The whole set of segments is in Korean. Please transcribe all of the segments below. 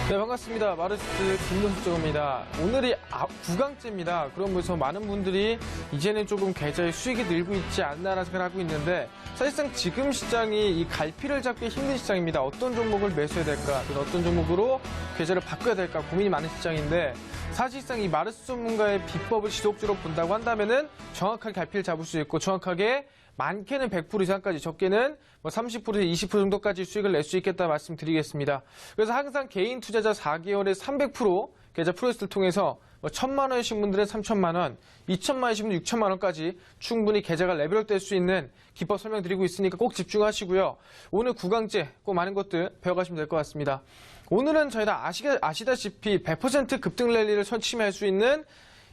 네, 반갑습니다. 마르스 김동수입니다. 오늘이 9강째입니다. 그러면서 많은 분들이 이제는 조금 계좌의 수익이 늘고 있지 않나라는 생각을 하고 있는데, 사실상 지금 시장이 이 갈피를 잡기 힘든 시장입니다. 어떤 종목을 매수해야 될까, 어떤 종목으로 계좌를 바꿔야 될까 고민이 많은 시장인데, 사실상 이 마르스 전문가의 비법을 지속적으로 본다고 한다면은 정확하게 갈피를 잡을 수 있고, 정확하게 많게는 100% 이상까지, 적게는 30%에서 20% 정도까지 수익을 낼 수 있겠다 말씀드리겠습니다. 그래서 항상 개인 투자자 4개월에 300% 계좌 프로세스를 통해서 1,000만 원이신 분들은 3,000만 원, 2,000만 원이신 분들은 6,000만 원까지 충분히 계좌가 레벨업될 수 있는 기법 설명드리고 있으니까 꼭 집중하시고요. 오늘 9강째 꼭 많은 것들 배워가시면 될 것 같습니다. 오늘은 저희 다 아시다시피 100% 급등 랠리를 선취할 수 있는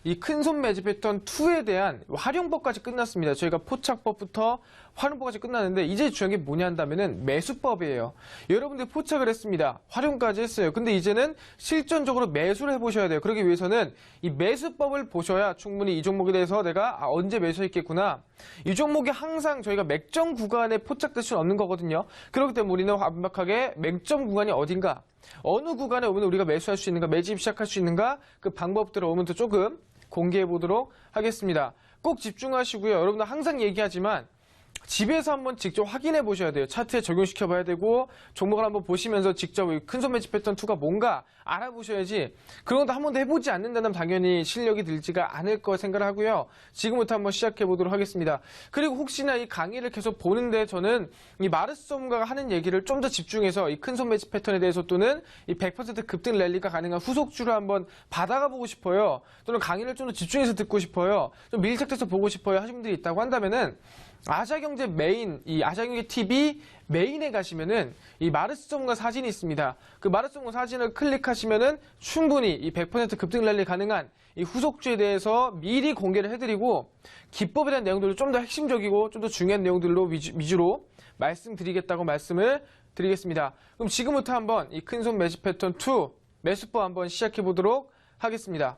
이 큰손 매집 패턴 2에 대한 활용법까지 끝났습니다. 저희가 포착법부터 활용법까지 끝났는데, 이제 중요한 게 뭐냐 한다면은 매수법이에요. 여러분들 포착을 했습니다. 활용까지 했어요. 근데 이제는 실전적으로 매수를 해보셔야 돼요. 그러기 위해서는 이 매수법을 보셔야 충분히 이 종목에 대해서 내가 언제 매수했겠구나. 이 종목이 항상 저희가 맥점 구간에 포착될 수는 없는 거거든요. 그렇기 때문에 우리는 완벽하게 맥점 구간이 어딘가, 어느 구간에 오면 우리가 매수할 수 있는가, 매집 시작할 수 있는가, 그 방법들을 오늘부터 조금 공개해 보도록 하겠습니다. 꼭 집중하시고요. 여러분들 항상 얘기하지만 집에서 한번 직접 확인해 보셔야 돼요. 차트에 적용시켜 봐야 되고, 종목을 한번 보시면서 직접 큰손 매집 패턴 2가 뭔가 알아보셔야지, 그런 것도 한 번도 해보지 않는다면 당연히 실력이 들지가 않을 거 생각을 하고요. 지금부터 한번 시작해 보도록 하겠습니다. 그리고 혹시나 이 강의를 계속 보는데 저는 이 마르스 전문가가 하는 얘기를 좀 더 집중해서 이 큰손 매집 패턴에 대해서, 또는 이 100% 급등 랠리가 가능한 후속주를 한번 받아가 보고 싶어요. 또는 강의를 좀 더 집중해서 듣고 싶어요. 좀 밀착돼서 보고 싶어요 하시는 분들이 있다고 한다면은, 아시아경제 메인, 이 아시아경제 TV 메인에 가시면은 이 마르스 전문가 사진이 있습니다. 그 마르스 전문가 사진을 클릭하시면은 충분히 이 100% 급등 랠리 가능한 이 후속주에 대해서 미리 공개를 해드리고, 기법에 대한 내용들을 좀 더 핵심적이고 좀 더 중요한 내용들로 위주로 말씀드리겠다고 말씀을 드리겠습니다. 그럼 지금부터 한번 이 큰손 매집 패턴 2 매수법 한번 시작해 보도록 하겠습니다.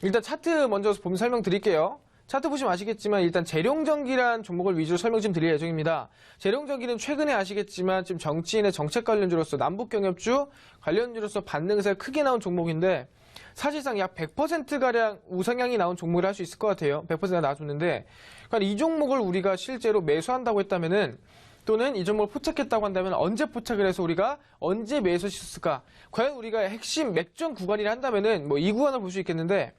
일단 차트 먼저 보면 설명드릴게요. 차트 보시면 아시겠지만 일단 재룡전기란 종목을 위주로 설명 좀 드릴 예정입니다. 재룡전기는 최근에 아시겠지만 지금 정치인의 정책 관련주로서, 남북경협주 관련주로서 반등세가 크게 나온 종목인데, 사실상 약 100%가량 우상향이 나온 종목을 할 수 있을 것 같아요. 100%가 나와줬는데, 그러니까 이 종목을 우리가 실제로 매수한다고 했다면은, 또는 이 종목을 포착했다고 한다면 언제 포착을 해서 우리가 언제 매수했을까? 과연 우리가 핵심 맥점 구간이라 한다면은 이 구간을 볼 수 있겠는데,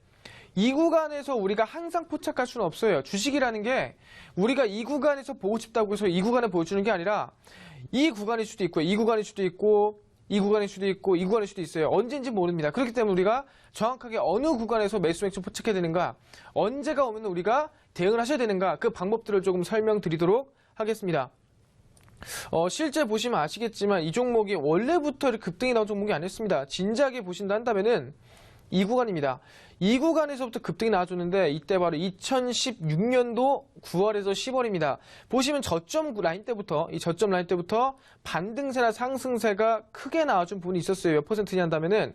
이 구간에서 우리가 항상 포착할 수는 없어요. 주식이라는 게 우리가 이 구간에서 보고 싶다고 해서 이 구간에 보여주는 게 아니라, 이 구간일 수도 있고, 이 구간일 수도 있고, 이 구간일 수도 있고, 이 구간일 수도 있어요. 언제인지 모릅니다. 그렇기 때문에 우리가 정확하게 어느 구간에서 매수 맥점 포착해야 되는가, 언제가 오면 우리가 대응을 하셔야 되는가, 그 방법들을 조금 설명드리도록 하겠습니다. 실제 보시면 아시겠지만 이 종목이 원래부터 급등이 나온 종목이 아니었습니다. 진지하게 보신다 한다면은 이 구간입니다. 이 구간에서부터 급등이 나와줬는데, 이때 바로 2016년도 9월에서 10월입니다. 보시면 저점 라인 때부터, 이 저점 라인 때부터 반등세나 상승세가 크게 나와준 부분이 있었어요. 몇 퍼센트냐 한다면은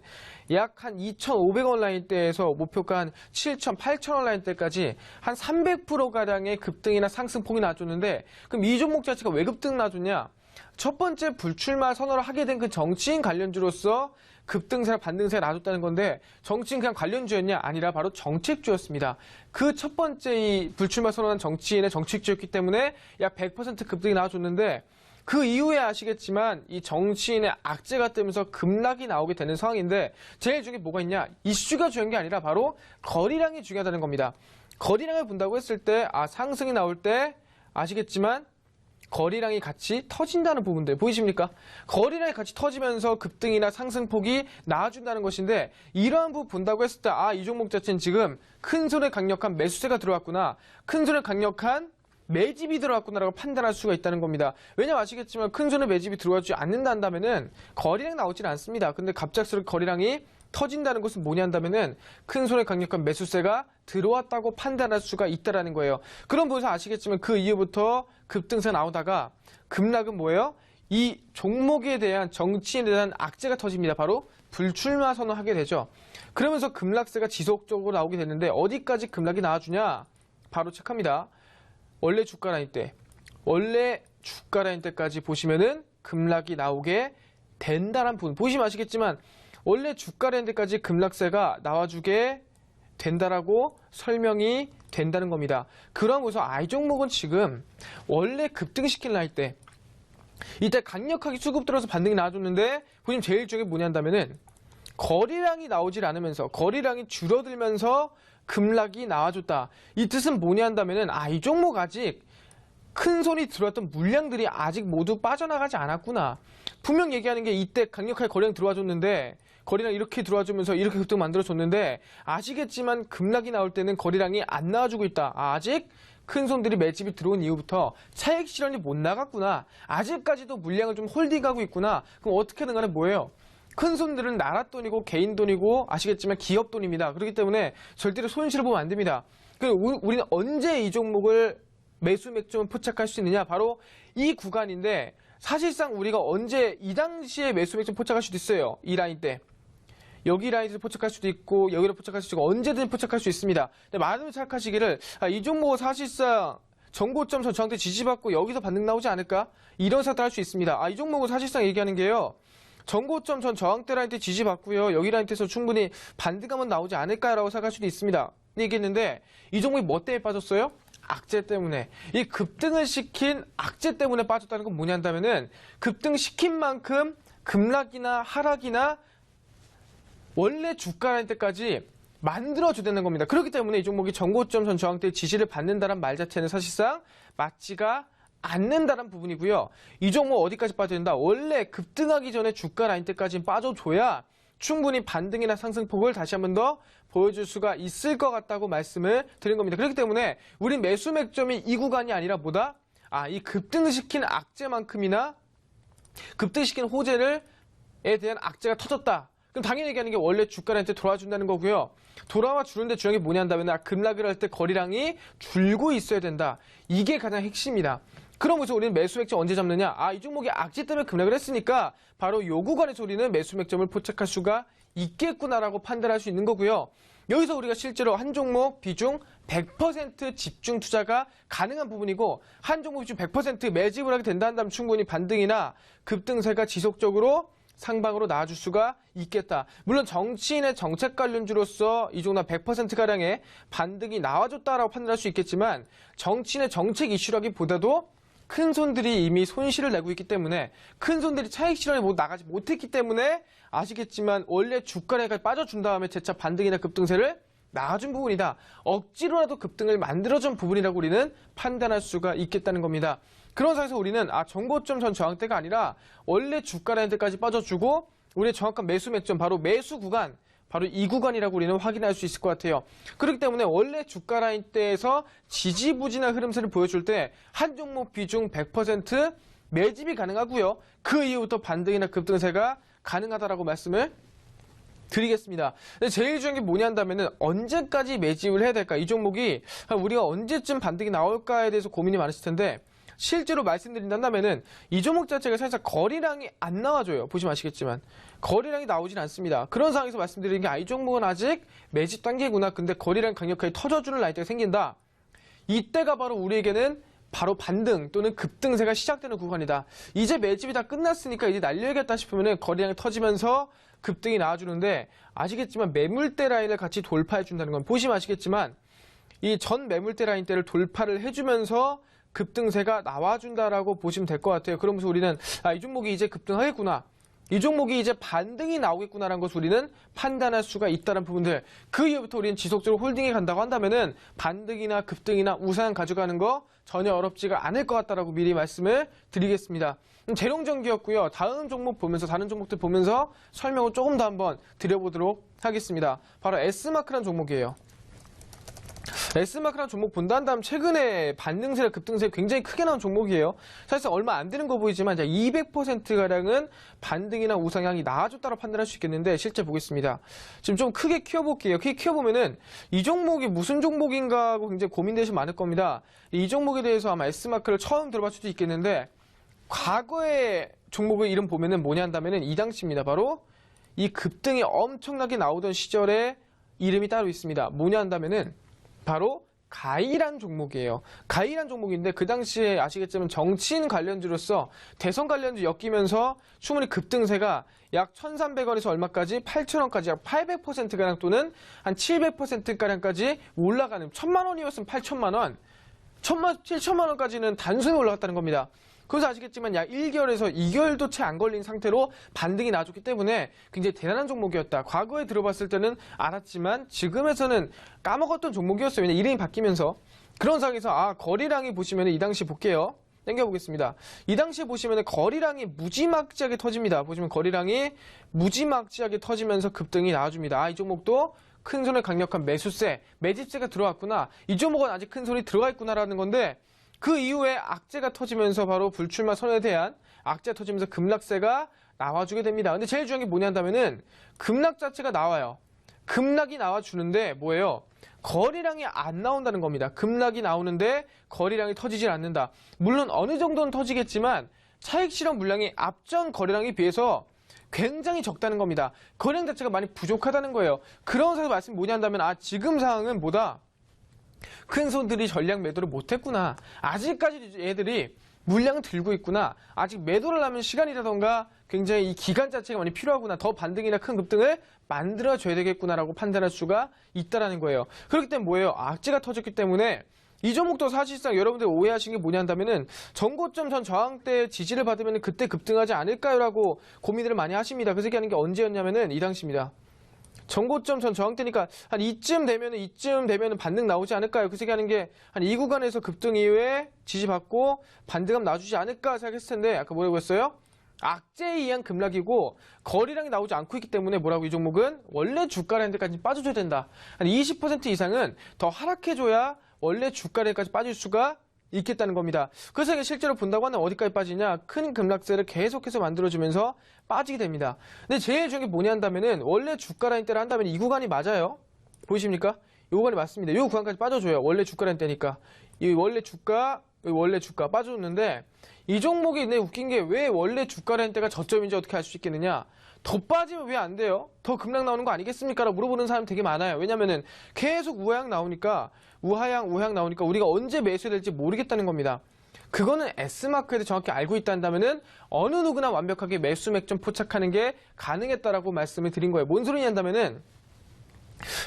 약 한 2,500원 라인대에서 목표가 한 7,000, 8,000원 라인대까지 한 300%가량의 급등이나 상승폭이 나와줬는데, 그럼 이 종목 자체가 왜 급등 나와줬냐? 첫 번째 불출마 선언을 하게 된 그 정치인 관련주로서 급등세나 반등세가 나와줬다는 건데, 정치인 그냥 관련주였냐? 아니라 바로 정책주였습니다. 그 첫 번째 이 불출마 선언한 정치인의 정책주였기 때문에 약 100% 급등이 나와줬는데, 그 이후에 아시겠지만 이 정치인의 악재가 뜨면서 급락이 나오게 되는 상황인데, 제일 중요한 게 뭐가 있냐? 이슈가 중요한 게 아니라 바로 거래량이 중요하다는 겁니다. 거래량을 본다고 했을 때, 상승이 나올 때 아시겠지만 거래량이 같이 터진다는 부분들 보이십니까? 거래량이 같이 터지면서 급등이나 상승폭이 나와준다는 것인데, 이러한 부분 본다고 했을 때 이 종목 자체는 지금 큰손에 강력한 매수세가 들어왔구나, 큰손에 강력한 매집이 들어왔구나라고 판단할 수가 있다는 겁니다. 왜냐면 아시겠지만 큰손에 매집이 들어가지 않는다 한다면은 거래량 나오질 않습니다. 근데 갑작스럽게 거래량이 터진다는 것은 뭐냐 한다면은 큰손에 강력한 매수세가 들어왔다고 판단할 수가 있다는 거예요. 그럼 보면서 아시겠지만 그 이후부터 급등세 나오다가 급락은 뭐예요? 이 종목에 대한, 정치인에 대한 악재가 터집니다. 바로 불출마 선언하게 되죠. 그러면서 급락세가 지속적으로 나오게 되는데, 어디까지 급락이 나와주냐? 바로 체크합니다. 원래 주가 라인 때까지 보시면은 급락이 나오게 된다는 부분 보시면 아시겠지만, 원래 주가랜드까지 급락세가 나와주게 된다라고 설명이 된다는 겁니다. 그런 곳에서 이 종목은 지금 원래 급등시킨 라인 때 이때 강력하게 수급 들어서 반등이 나와줬는데 보시면 제일 중요한 게 뭐냐 한다면은 거래량이 나오질 않으면서 거래량이 줄어들면서 급락이 나와줬다. 이 뜻은 뭐냐 한다면은 이 종목 아직 큰 손이 들어왔던 물량들이 아직 모두 빠져나가지 않았구나. 분명 얘기하는 게 이때 강력하게 거래량 들어와줬는데 거래량 이렇게 들어와주면서 이렇게 급등 만들어줬는데 아시겠지만 급락이 나올 때는 거래량이 안 나와주고 있다. 아직 큰 손들이 매집이 들어온 이후부터 차익 실현이 못 나갔구나. 아직까지도 물량을 좀 홀딩하고 있구나. 그럼 어떻게든 간에 뭐예요? 큰 손들은 나라 돈이고 개인 돈이고 아시겠지만 기업 돈입니다. 그렇기 때문에 절대로 손실을 보면 안 됩니다. 그리고 우리는 언제 이 종목을 매수 맥점을 포착할 수 있느냐? 바로 이 구간인데 사실상 우리가 언제 이 당시에 매수 맥점 포착할 수도 있어요. 이 라인 때. 여기 라인에서 포착할 수도 있고 여기로 포착할 수도 있고 언제든 포착할 수 있습니다. 근데 많은 분들 생각하시기를 이 종목은 사실상 전고점 전 저항대 지지받고 여기서 반등 나오지 않을까? 이런 생각도 할 수 있습니다. 이 종목은 사실상 얘기하는 게요. 전고점 전 저항대 라인 때 지지받고요. 여기 라인 때에서 충분히 반등하면 나오지 않을까라고 생각할 수도 있습니다. 얘기했는데 이 종목이 뭐 때문에 빠졌어요? 악재 때문에. 이 급등을 시킨 악재 때문에 빠졌다는 건 뭐냐 한다면은 급등시킨 만큼 급락이나 하락이나 원래 주가 라인 때까지 만들어줘야 되는 겁니다. 그렇기 때문에 이 종목이 전고점 전 저항대 지지를 받는다는 말 자체는 사실상 맞지가 않는다는 부분이고요. 이 종목 어디까지 빠져야 된다? 원래 급등하기 전에 주가 라인 때까지 빠져줘야 충분히 반등이나 상승폭을 다시 한 번 더 보여줄 수가 있을 것 같다고 말씀을 드린 겁니다. 그렇기 때문에 우리 매수 맥점이 이 구간이 아니라 뭐다? 이 급등시킨 악재만큼이나 급등시킨 호재에 대한 악재가 터졌다. 그럼 당연히 얘기하는 게 원래 주가 라인 때 돌아와준다는 거고요. 돌아와 주는데 중요한 게 뭐냐 한다면 급락을 할 때 거래량이 줄고 있어야 된다. 이게 가장 핵심이다. 그러면서 우리는 매수 맥점 언제 잡느냐? 이 종목이 악재 때문에 급락을 했으니까 바로 요 구간에서 우리는 매수 맥점을 포착할 수가 있겠구나라고 판단할 수 있는 거고요. 여기서 우리가 실제로 한 종목 비중 100% 집중 투자가 가능한 부분이고 한 종목 비중 100% 매집을 하게 된다 한다면 충분히 반등이나 급등세가 지속적으로 상방으로 나와줄 수가 있겠다. 물론 정치인의 정책 관련주로서 이 종목 100%가량의 반등이 나와줬다라고 판단할 수 있겠지만 정치인의 정책 이슈라기보다도 큰 손들이 이미 손실을 내고 있기 때문에 큰 손들이 차익 실현에 나가지 못했기 때문에 아시겠지만 원래 주가래가 빠져준 다음에 재차 반등이나 급등세를 나와준 부분이다. 억지로라도 급등을 만들어준 부분이라고 우리는 판단할 수가 있겠다는 겁니다. 그런 상황에서 우리는 전고점 전 저항대가 아니라 원래 주가 라인 때까지 빠져주고 우리의 정확한 매수 맥점 바로 매수 구간 바로 이 구간이라고 우리는 확인할 수 있을 것 같아요. 그렇기 때문에 원래 주가 라인 때에서 지지부진한 흐름세를 보여줄 때 한 종목 비중 100% 매집이 가능하고요. 그 이후부터 반등이나 급등세가 가능하다라고 말씀을 드리겠습니다. 근데 제일 중요한 게 뭐냐 한다면은 언제까지 매집을 해야 될까? 이 종목이 우리가 언제쯤 반등이 나올까에 대해서 고민이 많으실 텐데 실제로 말씀드린다면은 이 종목 자체가 사실상 거래량이 안 나와줘요. 보시면 아시겠지만 거래량이 나오진 않습니다. 그런 상황에서 말씀드리는 게 이 종목은 아직 매집 단계구나. 근데 거래량 강력하게 터져주는 라인대가 생긴다. 이때가 바로 우리에게는 바로 반등 또는 급등세가 시작되는 구간이다. 이제 매집이 다 끝났으니까 이제 날려야겠다 싶으면 거래량이 터지면서 급등이 나와주는데 아시겠지만 매물대 라인을 같이 돌파해준다는 건 보시면 아시겠지만 이 전 매물대 라인대를 돌파를 해주면서 급등세가 나와준다라고 보시면 될 것 같아요. 그러면서 우리는 이 종목이 이제 급등하겠구나. 이 종목이 이제 반등이 나오겠구나라는 것을 우리는 판단할 수가 있다는 부분들. 그 이후부터 우리는 지속적으로 홀딩에 간다고 한다면은 반등이나 급등이나 우상 가져가는 거 전혀 어렵지가 않을 것 같다라고 미리 말씀을 드리겠습니다. 재롱전기였고요. 다음 종목 보면서 다른 종목들 보면서 설명을 조금 더 한번 드려보도록 하겠습니다. 바로 S마크라는 종목이에요. S마크라는 종목 본다 한다면 최근에 반등세나 급등세 굉장히 크게 나온 종목이에요. 사실상 얼마 안 되는 거 보이지만 200%가량은 반등이나 우상향이 나아졌다고 판단할 수 있겠는데 실제 보겠습니다. 지금 좀 크게 키워볼게요. 크게 키워보면은 이 종목이 무슨 종목인가 하고 굉장히 고민되시면 많을 겁니다. 이 종목에 대해서 아마 S마크를 처음 들어볼 수도 있겠는데 과거의 종목의 이름 보면은 뭐냐 한다면은 이 당시입니다. 바로 이 급등이 엄청나게 나오던 시절에 이름이 따로 있습니다. 뭐냐 한다면은 바로 가이란 종목이에요. 가이란 종목인데 그 당시에 아시겠지만 정치인 관련주로서 대선 관련주 엮이면서 추문이 급등세가 약 1,300원에서 얼마까지? 8,000원까지 약 800%가량 또는 한 700%가량까지 올라가는 1,000만 원이었으면 8,000만 원, 7,000만 원까지는 단순히 올라갔다는 겁니다. 그래서 아시겠지만 약 1개월에서 2개월도 채 안 걸린 상태로 반등이 나왔기 때문에 굉장히 대단한 종목이었다. 과거에 들어봤을 때는 알았지만 지금에서는 까먹었던 종목이었어요. 왜냐면 이름이 바뀌면서. 그런 상황에서 거리량이 보시면 이 당시 볼게요. 당겨보겠습니다. 이 당시에 보시면 거리량이 무지막지하게 터집니다. 보시면 거리량이 무지막지하게 터지면서 급등이 나와줍니다. 이 종목도 큰 손에 강력한 매수세, 매집세가 들어왔구나. 이 종목은 아직 큰 손이 들어가 있구나라는 건데 그 이후에 악재가 터지면서 바로 불출마 선언에 대한 악재가 터지면서 급락세가 나와주게 됩니다. 근데 제일 중요한 게 뭐냐 한다면은 급락 자체가 나와요. 급락이 나와주는데 뭐예요? 거리량이 안 나온다는 겁니다. 급락이 나오는데 거리량이 터지질 않는다. 물론 어느 정도는 터지겠지만 차익 실현 물량이 앞전 거리량에 비해서 굉장히 적다는 겁니다. 거리량 자체가 많이 부족하다는 거예요. 그런 상황에서 말씀이 뭐냐 한다면 지금 상황은 뭐다? 큰 손들이 전략 매도를 못했구나. 아직까지 얘들이 물량을 들고 있구나. 아직 매도를 하면 시간이라던가 굉장히 이 기간 자체가 많이 필요하구나. 더 반등이나 큰 급등을 만들어줘야 되겠구나라고 판단할 수가 있다는 거예요. 그렇기 때문에 뭐예요? 악재가 터졌기 때문에 이 종목도 사실상 여러분들 오해하신 게 뭐냐 한다면은 전고점 전 저항대 지지를 받으면 그때 급등하지 않을까요? 라고 고민을 많이 하십니다. 그 얘기하는 게 언제였냐면은 이 당시입니다. 전고점 전 저항대니까 한 이쯤 되면은 반등 나오지 않을까요? 그 얘기하는 게 한 이 구간에서 급등 이후에 지지받고 반등함 나와주지 않을까 생각했을 텐데 아까 뭐라고 했어요? 악재에 의한 급락이고 거리량이 나오지 않고 있기 때문에 뭐라고 이 종목은 원래 주가라는데까지 빠져줘야 된다. 한 20% 이상은 더 하락해줘야 원래 주가래까지 빠질 수가 있겠다는 겁니다. 그래서 이게 실제로 본다고 하면 어디까지 빠지냐? 큰 급락세를 계속해서 만들어주면서 빠지게 됩니다. 근데 제일 중요한 게 뭐냐 한다면은 원래 주가 라인 때를 한다면 이 구간이 맞아요. 보이십니까? 이 구간이 맞습니다. 이 구간까지 빠져줘요. 원래 주가 라인 때니까. 이 원래 주가 빠져줬는데 이 종목이 웃긴 게 왜 원래 주가 라인 때가 저점인지 어떻게 알 수 있겠느냐? 더 빠지면 왜 안 돼요? 더 급락 나오는 거 아니겠습니까? 라고 물어보는 사람 되게 많아요. 왜냐면은 계속 우하향 나오니까 우리가 언제 매수해야 될지 모르겠다는 겁니다. 그거는 S마크에도 정확히 알고 있다면은 어느 누구나 완벽하게 매수 맥점 포착하는 게 가능했다라고 말씀을 드린 거예요. 뭔 소리냐 한다면은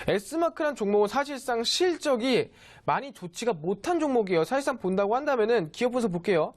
S마크란 종목은 사실상 실적이 많이 좋지가 못한 종목이에요. 사실상 본다고 한다면은 기업 분석 볼게요.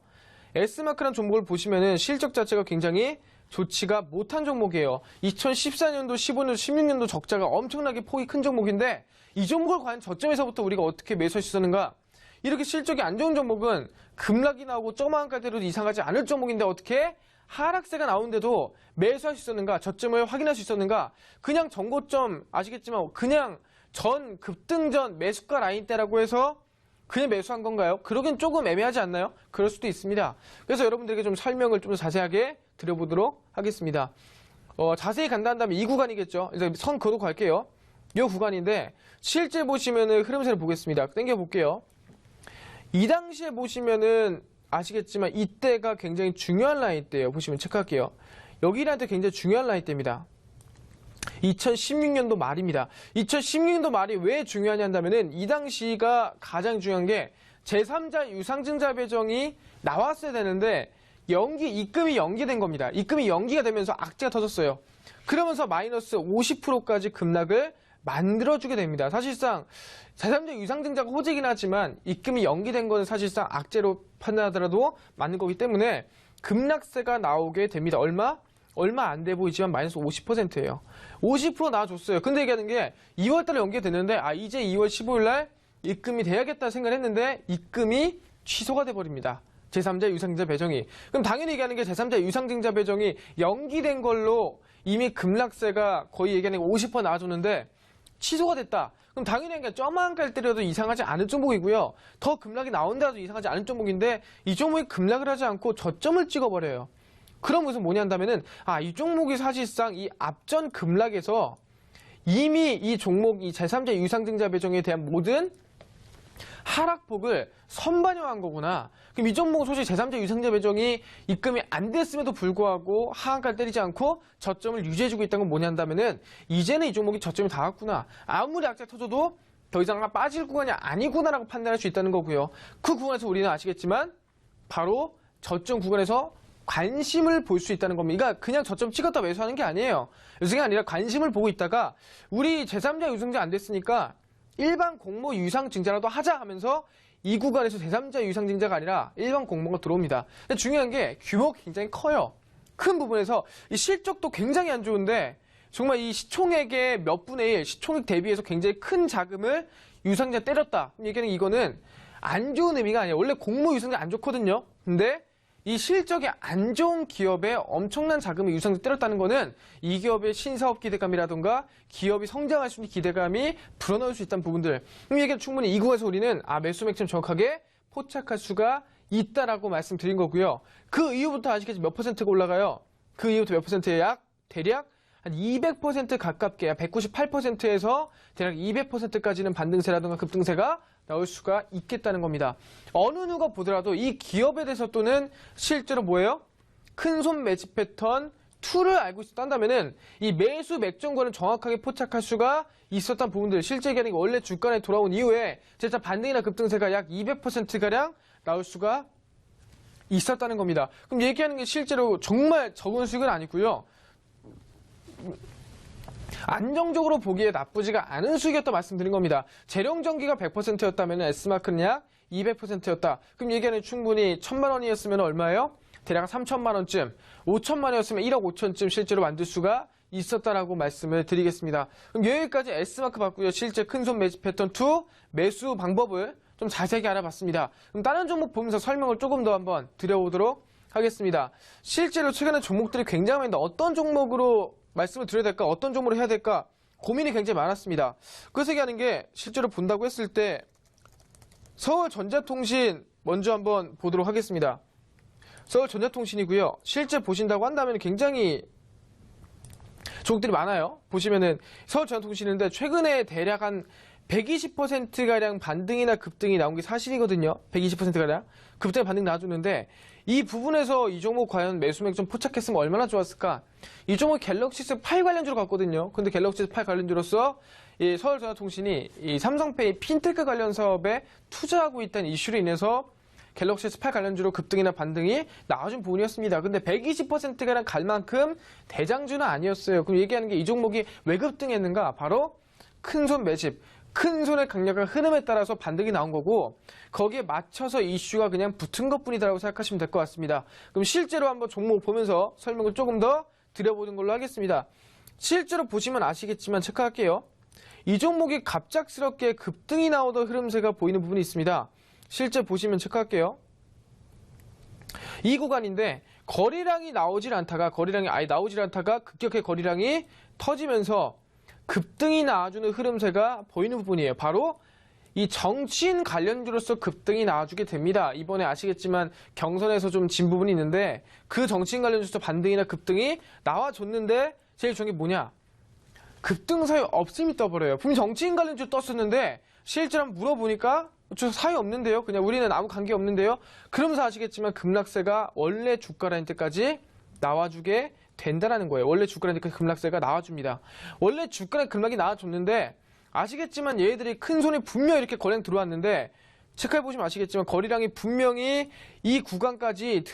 S마크란 종목을 보시면은 실적 자체가 굉장히 좋지가 못한 종목이에요. 2014년도, 15년도, 16년도 적자가 엄청나게 폭이 큰 종목인데 이 종목을 과연 저점에서부터 우리가 어떻게 매수할 수 있었는가? 이렇게 실적이 안 좋은 종목은 급락이 나오고 조그마한 때도 이상하지 않을 종목인데 어떻게 하락세가 나오는데도 매수할 수 있었는가? 저점을 확인할 수 있었는가? 그냥 전고점 아시겠지만 그냥 전 급등 전 매수가 라인 때라고 해서 그냥 매수한 건가요? 그러긴 조금 애매하지 않나요? 그럴 수도 있습니다. 그래서 여러분들에게 좀 설명을 좀 자세하게 드려보도록 하겠습니다. 자세히 간다면 이 구간이겠죠. 이제 선 그어도 갈게요. 이 구간인데 실제 보시면은 흐름세를 보겠습니다. 당겨 볼게요. 이 당시에 보시면은 아시겠지만 이때가 굉장히 중요한 라인 때예요. 보시면 체크할게요. 여기한테 굉장히 중요한 라인 때입니다. 2016년도 말입니다. 2016년도 말이 왜 중요하냐 한다면은 이 당시가 가장 중요한 게 제3자 유상증자 배정이 나왔어야 되는데 입금이 연기된 겁니다. 입금이 연기가 되면서 악재가 터졌어요. 그러면서 마이너스 50%까지 급락을 만들어주게 됩니다. 사실상 제3자 유상증자가 호재긴 하지만 입금이 연기된 건 사실상 악재로 판단하더라도 맞는 거기 때문에 급락세가 나오게 됩니다. 얼마 안 돼 보이지만 마이너스 50%예요. 50% 나와줬어요. 근데 얘기하는 게 2월달에 연기가 됐는데 이제 2월 15일날 입금이 돼야겠다 생각을 했는데 입금이 취소가 돼버립니다. 제3자 유상증자 배정이. 그럼 당연히 얘기하는 게 제3자 유상증자 배정이 연기된 걸로 이미 급락세가 거의 얘기하는 게 50% 나와줬는데 취소가 됐다. 그럼 당연히 그냥 점만 깔 때려도 이상하지 않은 종목이고요. 더 급락이 나온다도 이상하지 않은 종목인데 이 종목이 급락을 하지 않고 저점을 찍어버려요. 그러면서 뭐냐 한다면은 이 종목이 사실상 이 앞전 급락에서 이미 이 종목 이 제3자 유상증자 배정에 대한 모든 하락폭을 선반영한 거구나. 그럼 이 종목은 솔직히 제3자 유상증자 배정이 입금이 안 됐음에도 불구하고 하한가를 때리지 않고 저점을 유지해주고 있다는 건 뭐냐 한다면은 이제는 이 종목이 저점이 닿았구나. 아무리 악재 터져도 더 이상 빠질 구간이 아니구나라고 판단할 수 있다는 거고요. 그 구간에서 우리는 아시겠지만 바로 저점 구간에서 관심을 볼 수 있다는 겁니다. 그러니까 그냥 저점 찍었다 매수하는 게 아니에요. 요즘이 아니라 관심을 보고 있다가 우리 제3자 유상증자 안 됐으니까 일반 공모 유상증자라도 하자 하면서 이 구간에서 제3자 유상증자가 아니라 일반 공모가 들어옵니다. 근데 중요한 게 규모가 굉장히 커요. 큰 부분에서 이 실적도 굉장히 안 좋은데 정말 이 시총액의 몇 분의 1, 시총액 대비해서 굉장히 큰 자금을 유상증자 때렸다. 얘기하는 이거는 안 좋은 의미가 아니에요. 원래 공모 유상증자 안 좋거든요. 근데 이 실적이 안 좋은 기업에 엄청난 자금을 유상증자 때렸다는 거는 이 기업의 신사업 기대감이라든가 기업이 성장할 수 있는 기대감이 불어넣을 수 있다는 부분들. 이 얘기는 충분히 이 구간에서 우리는 매수 맥점 정확하게 포착할 수가 있다라고 말씀드린 거고요. 그 이후부터 아시겠지만 몇 퍼센트가 올라가요? 그 이후부터 몇 퍼센트에 대략 한 200% 가깝게 198%에서 대략 200%까지는 반등세라든가 급등세가 나올 수가 있겠다는 겁니다. 어느 누가 보더라도 이 기업에 대해서 또는 실제로 뭐예요? 큰손 매집 패턴 2를 알고 있었다면은 이 매수 맥점권을 정확하게 포착할 수가 있었던 부분들, 실제 얘기하는 게 원래 주가에 돌아온 이후에 진짜 반등이나 급등세가 약 200%가량 나올 수가 있었다는 겁니다. 그럼 얘기하는 게 실제로 정말 적은 수익은 아니고요. 안정적으로 보기에 나쁘지가 않은 수익이었다 말씀드린 겁니다. 재령전기가 100%였다면 S마크는 약 200%였다. 그럼 얘기하는 충분히 1,000만 원이었으면 얼마예요? 대략 3,000만 원쯤, 5,000만 원이었으면 1억 5천쯤 실제로 만들 수가 있었다라고 말씀을 드리겠습니다. 그럼 여기까지 S마크 봤고요. 실제 큰손 매집 패턴 2 매수 방법을 좀 자세하게 알아봤습니다. 그럼 다른 종목 보면서 설명을 조금 더 한번 드려보도록 하겠습니다. 실제로 최근에 종목들이 굉장히 많은데 어떤 종목으로 말씀을 드려야 될까? 어떤 종목으로 해야 될까? 고민이 굉장히 많았습니다. 그래서 얘기하는 게 실제로 본다고 했을 때 서울전자통신 먼저 한번 보도록 하겠습니다. 서울전자통신이고요. 실제 보신다고 한다면 굉장히 종목들이 많아요. 보시면은 서울전자통신인데 최근에 대략 한 120%가량 반등이나 급등이 나온 게 사실이거든요. 120%가량. 급등이 반등 나와주는데 이 부분에서 이 종목 과연 매수 맥점 포착했으면 얼마나 좋았을까? 이 종목 갤럭시스 8 관련주로 갔거든요. 근데 갤럭시스 8 관련주로서 이 서울전자통신이 이 삼성페이 핀테크 관련 사업에 투자하고 있다는 이슈로 인해서 갤럭시스 8 관련주로 급등이나 반등이 나와준 부분이었습니다. 근데 120%가량 갈 만큼 대장주는 아니었어요. 그럼 얘기하는 게 이 종목이 왜 급등했는가? 바로 큰손 매집. 큰 손의 강력한 흐름에 따라서 반등이 나온 거고 거기에 맞춰서 이슈가 그냥 붙은 것뿐이다라고 생각하시면 될 것 같습니다. 그럼 실제로 한번 종목 보면서 설명을 조금 더 드려보는 걸로 하겠습니다. 실제로 보시면 아시겠지만 체크할게요. 이 종목이 갑작스럽게 급등이 나오던 흐름세가 보이는 부분이 있습니다. 실제 보시면 체크할게요. 이 구간인데 거래량이 나오질 않다가 아예 나오질 않다가 급격하게 거래량이 터지면서 급등이 나와주는 흐름세가 보이는 부분이에요. 바로 이 정치인 관련주로서 급등이 나와주게 됩니다. 이번에 아시겠지만 경선에서 좀 진 부분이 있는데 그 정치인 관련주로서 반등이나 급등이 나와줬는데 제일 중요한 게 뭐냐? 급등 사유 없음이 떠버려요. 분명히 정치인 관련주 떴었는데 실제로 한번 물어보니까 저 사유 없는데요. 그냥 우리는 아무 관계 없는데요. 그러면서 아시겠지만 급락세가 원래 주가라인 때까지 나와주게 된다라는 거예요. 원래 주가라는 급락세가 나와줍니다. 원래 주가랑 급락이 나와줬는데 아시겠지만 얘들이 큰 손이 분명히 이렇게 거래량 들어왔는데 체크해보시면 아시겠지만 거래량이 분명히 이 구간까지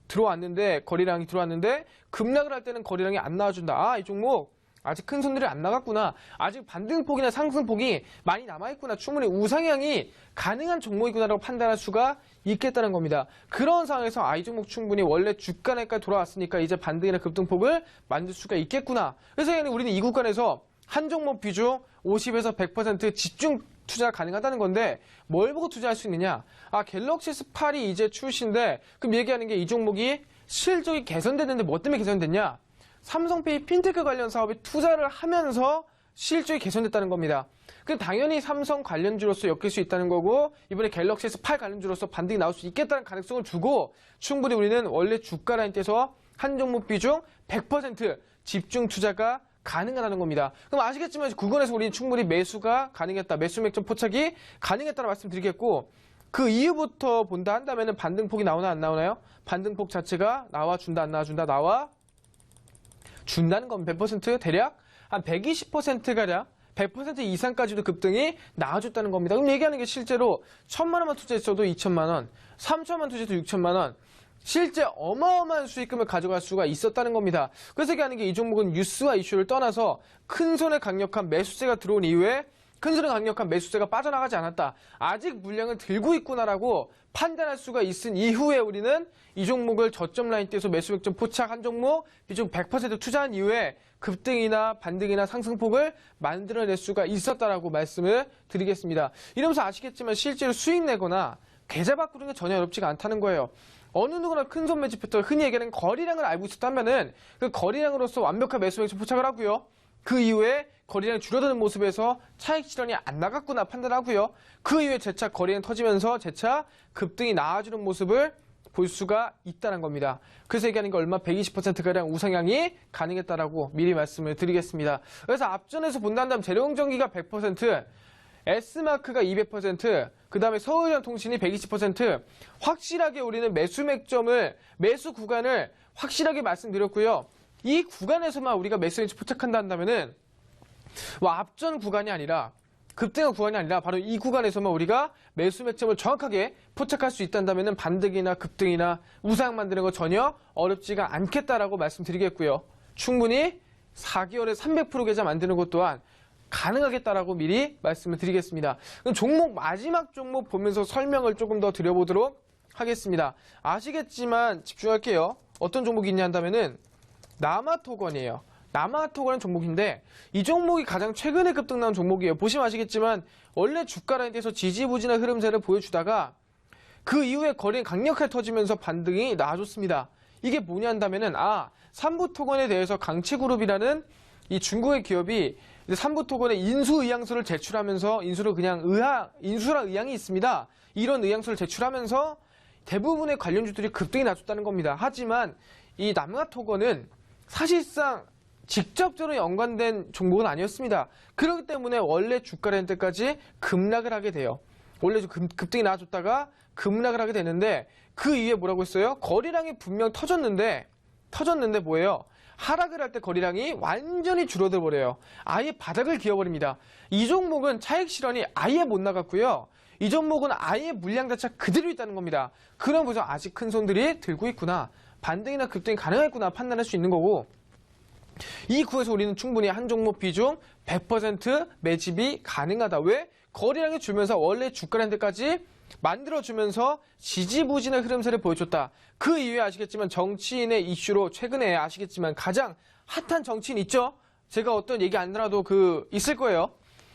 들어왔는데 거래량이 들어왔는데 급락을 할 때는 거래량이 안 나와준다. 이 종목 아직 큰 손들이 안 나갔구나. 아직 반등폭이나 상승폭이 많이 남아있구나. 충분히 우상향이 가능한 종목이구나라고 판단할 수가 있겠다는 겁니다. 그런 상황에서 이 종목 충분히 원래 주가내까지 돌아왔으니까 이제 반등이나 급등폭을 만들 수가 있겠구나. 그래서 우리는 이 구간에서 한 종목 비중 50에서 100% 집중 투자가 가능하다는 건데 뭘 보고 투자할 수 있느냐? 갤럭시스 8이 이제 출시인데 그럼 얘기하는 게 이 종목이 실적이 개선됐는데 뭐 때문에 개선됐냐? 삼성페이 핀테크 관련 사업에 투자를 하면서 실적이 개선됐다는 겁니다. 그 당연히 삼성 관련주로서 엮일 수 있다는 거고 이번에 갤럭시 S8 관련주로서 반등이 나올 수 있겠다는 가능성을 두고 충분히 우리는 원래 주가 라인에서 한 종목 비중 100% 집중 투자가 가능하다는 겁니다. 그럼 아시겠지만 구간에서 우리는 충분히 매수가 가능했다. 매수 맥점 포착이 가능했다는 말씀드리겠고 그 이후부터 본다 한다면 반등폭이 나오나 안 나오나요? 반등폭 자체가 나와준다 안 나와준다? 나와 준다는 건 100% 대략 한 120%가량 100% 이상까지도 급등이 나와줬다는 겁니다. 그럼 얘기하는 게 실제로 1,000만 원만 투자했어도 2천만 원, 3천만 투자해도 6천만 원, 실제 어마어마한 수익금을 가져갈 수가 있었다는 겁니다. 그래서 얘기하는 게 이 종목은 뉴스와 이슈를 떠나서 큰손에 강력한 매수세가 들어온 이후에 큰손에 강력한 매수세가 빠져나가지 않았다. 아직 물량을 들고 있구나라고 판단할 수가 있은 이후에 우리는 이 종목을 저점 라인대에서 매수 맥점 포착 한 종목 비중 100% 투자한 이후에 급등이나 반등이나 상승폭을 만들어낼 수가 있었다라고 말씀을 드리겠습니다. 이러면서 아시겠지만 실제로 수익 내거나 계좌 바꾸는 게 전혀 어렵지가 않다는 거예요. 어느 누구나 큰손 매집 패턴, 흔히 얘기하는 거리량을 알고 있었다면은 그 거리량으로서 완벽한 매수 맥점 포착을 하고요. 그 이후에 거리량이 줄어드는 모습에서 차익 실현이 안 나갔구나 판단하고요. 그 이후에 재차 거리량 터지면서 재차 급등이 나아지는 모습을 볼 수가 있다는 겁니다. 그래서 얘기하는 게 얼마 120%가량 우상향이 가능했다라고 미리 말씀을 드리겠습니다. 그래서 앞전에서 본다면 재료공정기가 100%, S마크가 200%, 그 다음에 서울전통신이 120% 확실하게 우리는 매수 맥점을, 매수 구간을 확실하게 말씀드렸고요. 이 구간에서만 우리가 매수 맥점 포착한다 한다면은 앞전 구간이 아니라 급등한 구간이 아니라 바로 이 구간에서만 우리가 매수 맥점을 정확하게 포착할 수 있다면 반등이나 급등이나 우상 만드는 거 전혀 어렵지가 않겠다라고 말씀드리겠고요. 충분히 4개월에 300% 계좌 만드는 것 또한 가능하겠다라고 미리 말씀을 드리겠습니다. 그럼 종목 마지막 종목 보면서 설명을 조금 더 드려보도록 하겠습니다. 아시겠지만 집중할게요. 어떤 종목이 있냐 한다면은 남아토건이에요. 남아토건은 종목인데 이 종목이 가장 최근에 급등 나온 종목이에요. 보시면 아시겠지만 원래 주가 라인에서 지지부진한 흐름세를 보여주다가 그 이후에 거래는 강력하게 터지면서 반등이 나와줬습니다. 이게 뭐냐 한다면은 삼부토건에 대해서 강채그룹이라는 이 중국의 기업이 삼부토건에 인수의향서를 제출하면서 인수랑 의향이 있습니다. 이런 의향서를 제출하면서 대부분의 관련주들이 급등이 나왔다는 겁니다. 하지만 이 남아토건은 사실상 직접적으로 연관된 종목은 아니었습니다. 그렇기 때문에 원래 주가라는 때까지 급락을 하게 돼요. 원래 급등이 나와줬다가 급락을 하게 되는데 그 이후에 뭐라고 했어요? 거래량이 분명 터졌는데 뭐예요? 하락을 할 때 거래량이 완전히 줄어들 버려요. 아예 바닥을 기어버립니다. 이 종목은 차익 실현이 아예 못 나갔고요. 이 종목은 아예 물량 자체가 그대로 있다는 겁니다. 그러면서 아직 큰 손들이 들고 있구나. 반등이나 급등이 가능했구나 판단할 수 있는 거고 이 구에서 우리는 충분히 한 종목 비중 100% 매집이 가능하다. 왜? 거래량이 줄면서 원래 주가라는 데까지 만들어주면서 지지부진의 흐름세를 보여줬다. 그 이후에 아시겠지만 정치인의 이슈로 최근에 아시겠지만 가장 핫한 정치인 있죠? 제가 어떤 얘기 안 나라도 있을 거예요.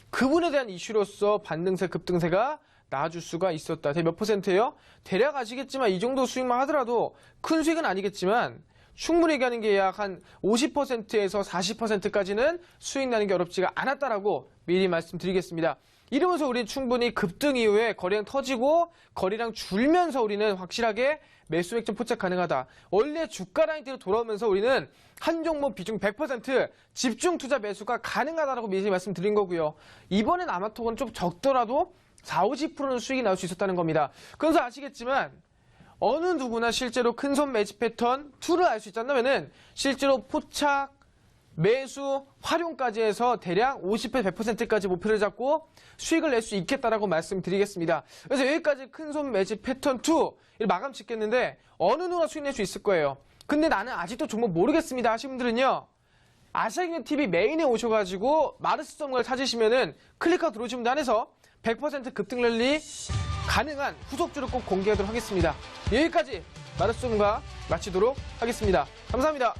그분에 대한 이슈로서 반등세, 급등세가 나와줄 수가 있었다. 몇 %예요? 대략 아시겠지만 이 정도 수익만 하더라도 큰 수익은 아니겠지만 충분히 얘기하는 게 약 한 50%에서 40%까지는 수익 나는 게 어렵지가 않았다라고 미리 말씀드리겠습니다. 이러면서 우리는 충분히 급등 이후에 거래량 터지고 거래량 줄면서 우리는 확실하게 매수 맥점 포착 가능하다. 원래 주가 라인대로 돌아오면서 우리는 한 종목 비중 100% 집중 투자 매수가 가능하다라고 미리 말씀드린 거고요. 이번엔 아마토건 좀 적더라도 40~50%는 수익이 나올 수 있었다는 겁니다. 그래서 아시겠지만 어느 누구나 실제로 큰손 매집 패턴 2를 알 수 있다면은 실제로 포착, 매수, 활용까지 해서 대략 50%, 100%까지 목표를 잡고 수익을 낼 수 있겠다라고 말씀드리겠습니다. 그래서 여기까지 큰손 매집 패턴 2 마감 짓겠는데 어느 누구나 수익 낼 수 있을 거예요. 근데 나는 아직도 종목 모르겠습니다 하시는 분들은요. 아시아경제TV 메인에 오셔가지고 마르스 전문가를 찾으시면은 클릭하고 들어오시면 안에서 100% 급등 랠리 가능한 후속주를 꼭 공개하도록 하겠습니다. 여기까지 마르스 전문가 마치도록 하겠습니다. 감사합니다.